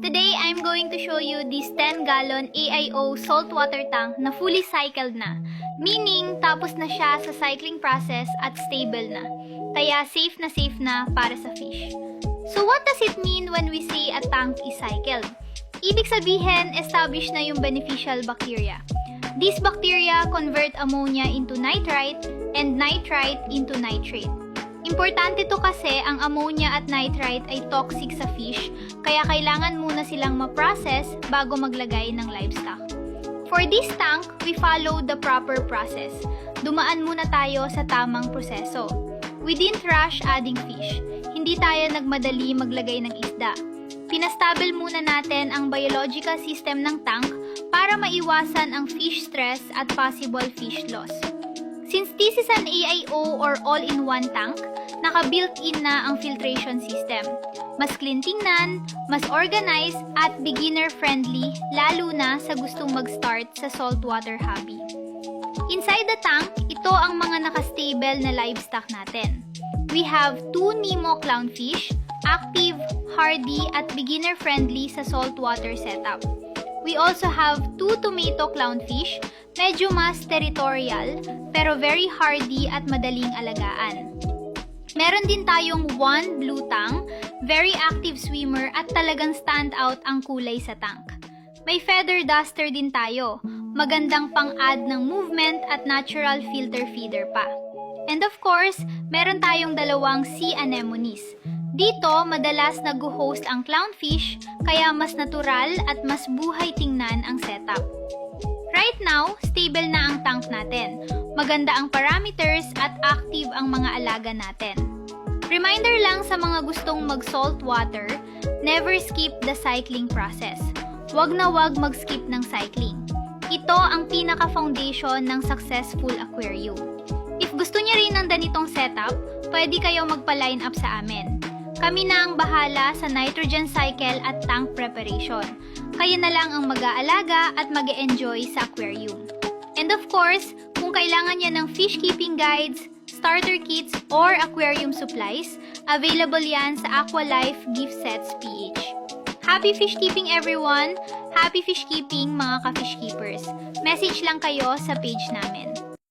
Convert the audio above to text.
Today, I'm going to show you this 10-gallon AIO saltwater tank na fully cycled na. Meaning, tapos na siya sa cycling process at stable na. Kaya safe na para sa fish. So what does it mean when we say a tank is cycled? Ibig sabihin, established na yung beneficial bacteria. These bacteria convert ammonia into nitrite and nitrite into nitrate. Importante to kasi ang ammonia at nitrite ay toxic sa fish, kaya kailangan muna silang ma-process bago maglagay ng livestock. For this tank, we follow the proper process. Dumaan muna tayo sa tamang proseso. We didn't rush adding fish. Hindi tayo nagmadali maglagay ng isda. Pinastable muna natin ang biological system ng tank para maiwasan ang fish stress at possible fish loss. Since this is an AIO or all-in-one tank, naka-built-in na ang filtration system. Mas clean tingnan, mas organized, at beginner-friendly, lalo na sa gustong mag-start sa saltwater hobby. Inside the tank, ito ang mga naka-stable na livestock natin. We have 2 Nemo clownfish, active, hardy, at beginner-friendly sa saltwater setup. We also have 2 tomato clownfish, medyo mas territorial, pero very hardy at madaling alagaan. Meron din tayong 1 blue tang, very active swimmer at talagang stand out ang kulay sa tank. May feather duster din tayo, magandang pang-add ng movement at natural filter feeder pa. And of course, meron tayong 2 sea anemones. Dito, madalas nag-host ang clownfish, kaya mas natural at mas buhay tingnan ang setup. Right now, stable na ang tank natin. Maganda ang parameters at active ang mga alaga natin. Reminder lang sa mga gustong mag-salt water, never skip the cycling process. Wag na wag mag-skip ng cycling. Ito ang pinaka-foundation ng successful aquarium. If gusto niya rin ng ganitong setup, pwede kayo magpa-line up sa amin. Kami na ang bahala sa nitrogen cycle at tank preparation. Kayo na lang ang mag-aalaga at mag-enjoy sa aquarium. And of course, kung kailangan niya ng fish keeping guides, starter kits, or aquarium supplies, available yan sa Aqualife Gift Sets PH. Happy fish keeping everyone! Happy fish keeping mga ka-fish keepers! Message lang kayo sa page namin.